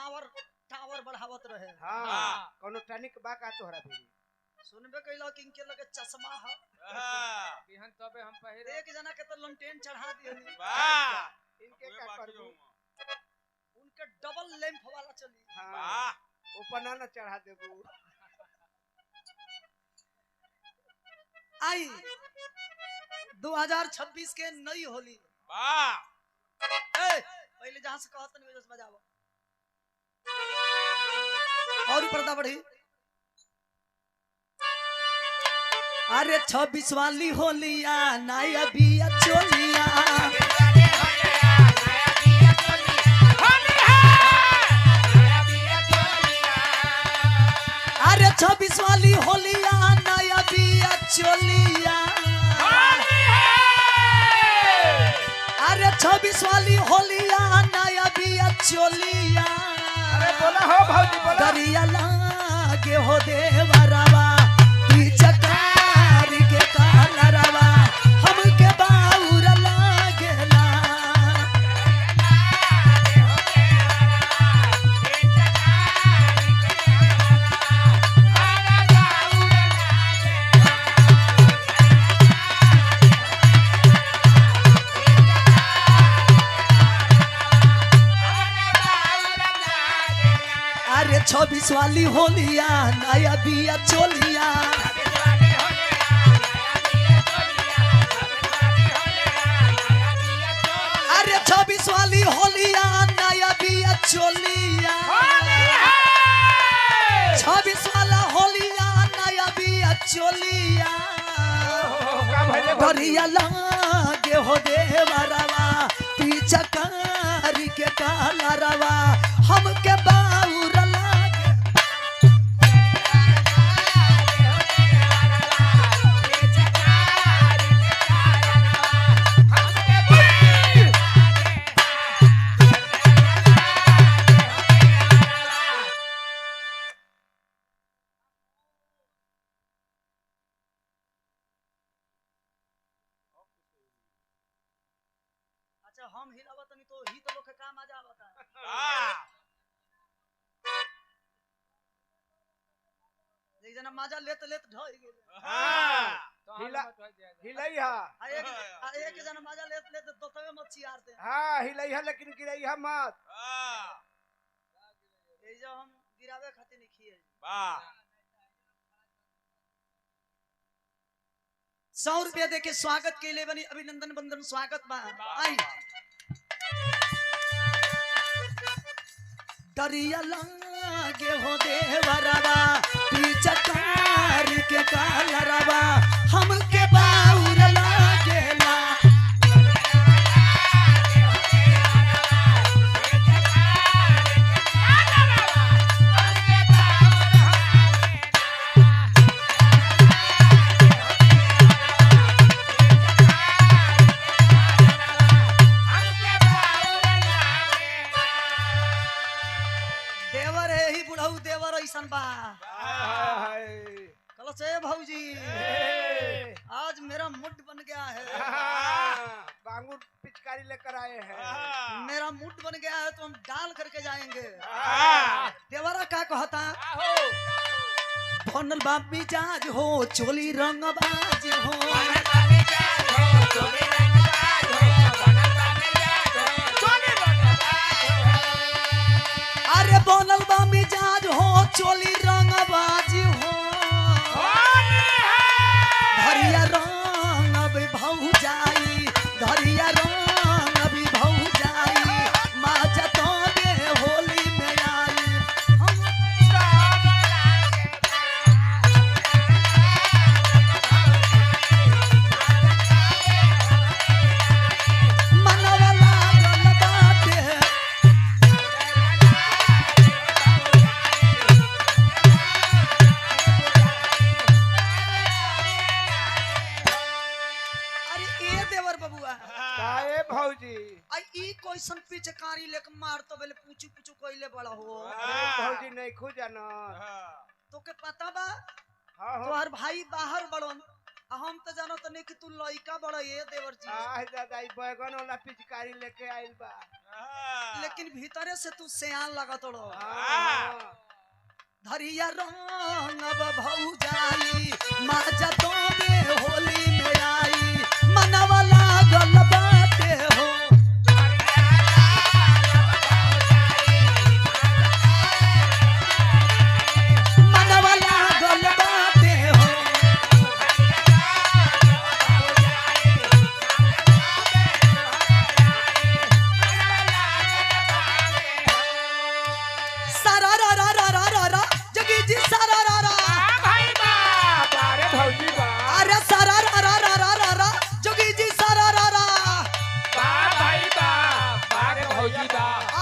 Power tower बढ़ावत रहे। हाँ कोनो टनिक बा का तोहरा भी सुनबे कैला कि इनके लगे चश्मा है। बिहान तबे हम पहिरे एक जना के तो लंटेन चढ़ा दिए। वाह इनके का करबू उनके डबल लैंप वाला चली। हां ऊपर ना चढ़ा देबू। आई 2026 के नई होली। वाह पहले जहां से कहत नहीं वजह से बजाओ और पर्दा बढ़ी। अरे 26 वाली होलिया नया बिया चोलिया। अरे 26 वाली होलिया नया बिया चोलिया। अरे 26 वाली होलिया नया बिया चोलिया। अरे बोला हो भौजी बोला दरिया लागे हो देवरवा पिचकारी के कालरवा हमके बाउर लागेला। अरे 26 वाली होलिया नया बिया चोलिया। अरे 26 वाली होलिया नया बिया चोलिया। 26 वाला होलिया नया बिया चोलिया। का भले दरिया लागे हो देवरवा पिचकारी के कालरवा हमके बाउर लागे। अच्छा हम हिलावत नहीं तो ही तो लोग के काम आ जावता। एक जना मजा लेत लेत ढोई गेले। तो हम हिला- मत हो जाए हिलई हा एक जना मजा लेत लेत दोतवे मत चियारते। हां हिलई हा लेकिन गिरई हा मत। ए जो हम गिरावे खातिर नहीं खिए। वाह 100 रुपया दे के स्वागत के लिए बनी अभिनंदन बंदन स्वागत बा। आई दरिया लागे हो देवरवा पिचकारी के कालरवा हमके बाउर लागेला। देवर है ही बुढ़ऊ देवर ऐसन बा। हाय कल से भौजी आज मेरा मूड बन गया है। बांगुर पिचकारी लेकर आए हैं। मेरा मूड बन गया है तो हम डाल करके जाएंगे। देवरा का कहता बनल बा मिजाज हो चोली रंगबाज हो। अरे बनल बा मिजाज हो चोली रंगबाज हो। धरिया रंग अभी भौ जाई धरिया रंग अभी भौ जाई माजा तो दे होली में आई। मनवा लागल बाटे भौजी आई ई क्वेश्चन पिचकारी लेके मार तो बेले पूछू पूछू कोइले बड़ा हो। अरे भौजी नहीं खो जाना तो के पता बा हां हो तोहर भाई बाहर बड़न हम तो जानो तो नहीं कि तू लइका बड़ा ये देवर जी आह दादा ई बैगन वाला पिचकारी लेके आइल बा। लेकिन भीतरे से तू सियान लगत रो हाँ। धरिया रंग अब भौजाई माजा तो बे होली में आई मनवा लागल बाटे हो मनवा लागल बाटे हो सारा रा रा रा रा रा रा जगी जी सारा रा रा अरे सारा रा रा रा रा रा रा जगी जी सारा रा रा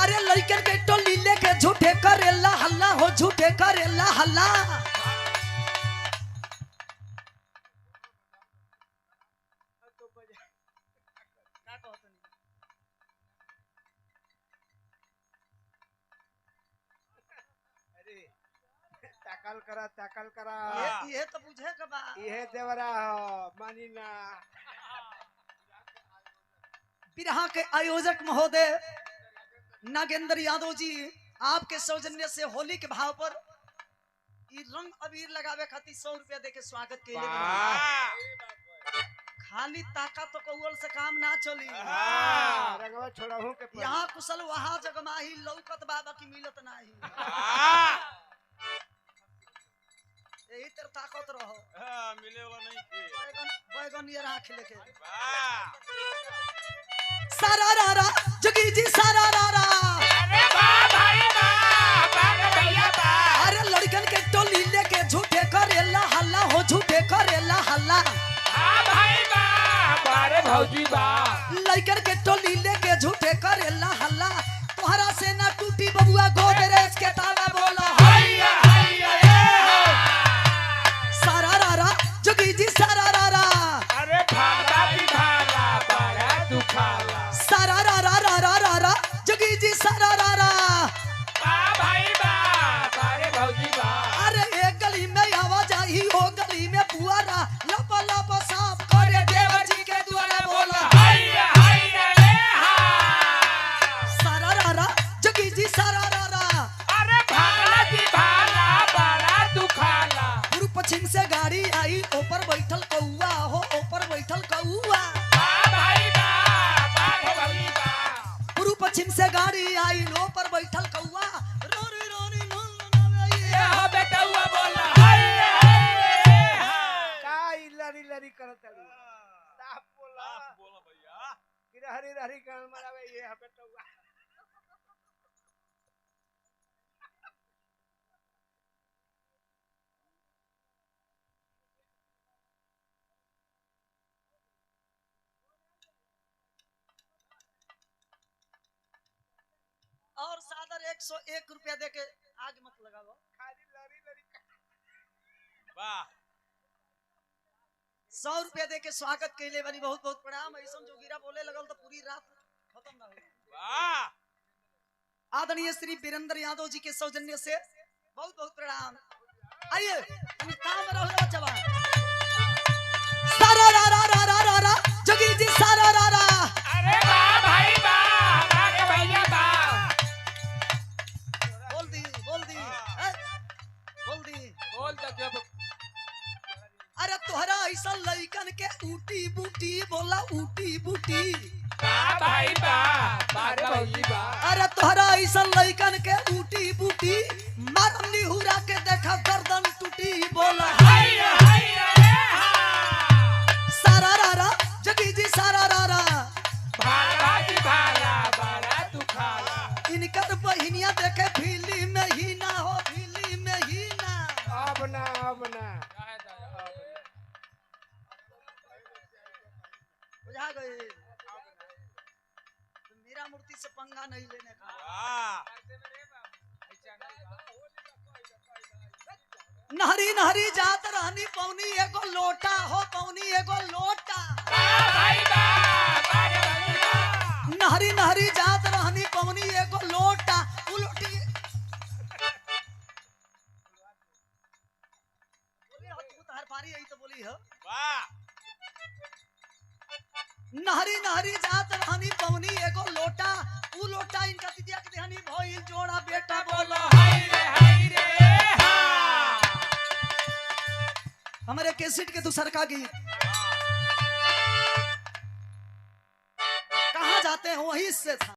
अरे लड़कन के टोली लेके झूठे करेला हल्ला हो झूठे करेला हल्ला अरे ताकल करा ये तो बुझे के बा ये देवरा हो मानी ना। बिरहा के आयोजक महोदय नागेंद्र यादव जी आपके सौजन्य से होली के भाव पर ई रंग अबीर लगावे खातिर 100 रुपया देके स्वागत के खाली ताका तो कौल से काम ना चली रंगवा छोड़हू के पड़ी। यहाँ कुशल वहाँ जगमाही लौकत बाबा की मिलत नाही यही तर ताकत रहो मिलेगा नहीं कि बैगन ये आँख लेके सारा रा रा जगी जी सारा रा रा अरे लड़कन के टोली लेके झूठे करेला हल्ला हो झूठे करेला हल्ला लड़कन के टोली लेके झूठे करेला हल्ला तोहरा से ना टूटी बबुआ गोदरेज के ताला बोला सारा रा रा जगी जी सारा रा रा सारा रा रा रा रा रा रा जगी जी सारा रा रा अरे एक गली में आवाज आई हो गली में पुआरा लप लप साफ करे देवर जी के द्वारे बोला सारा रा रा जगी जी सारा रा रा पूर्व पश्चिम से गाड़ी आई ऊपर बैठल कौआ हो ऊपर बैठल कौआ पूर्व पश्चिम से गाड़ी आई ऊपर बैठल कौआ रोरी रोरी का ई लरी लरी करत हली साफ बोला भैया कि हरी हरी गान मरावे ये बेटवा। और सादर 101 रुपया देके आग मत लगाओ खाली लरी लरी वाह 100 रुपया देके स्वागत के लिए बनी बहुत बहुत प्रणाम ऐसा जोगिरा बोले लगल तो पूरी रात खत्म ना हुई वाह आदरणीय श्री वीरेंद्र यादव जी के सौजन्य से बहुत बहुत प्रणाम आइए तुम काम में रहो जवान सारा रा रा रा रा रा रा जोगी जी सारा रा रा बोल दी हैं? बोल दी बोल तो जब अरे तोहरा ऐसा लइकन के ऊटी बूटी बोला ऊटी बूटी अरे तोहरा ऐसा लइकन के ऊटी बूटी मारनी हुरा के देखा गर्दन टूटी बोला सारा रा रा जगी जी सारा रा रा इनकर बहिनिया देखे फिल्म में ही ना हो फिल्म में ही ना अब ना बुझा गए मीरा मूर्ति से पंगा नहीं लेने का वाह नहरी नहरी जात रहनी पौनी एगो लोटा हो पौनी एगो लोटा नहरी नहरी जात रहनी पौनी एगो लोटा उलटी बोली हो तू हर पारी आई तो बोली हो वाह बहरी जात रहनी पवनी एगो लोटा उ लोटा इनका दिदिया के देहनी भइल जोड़ा बेटा बोलो हमारे कैसेट के दूसर का गीत कहाँ जाते हैं वहीं से था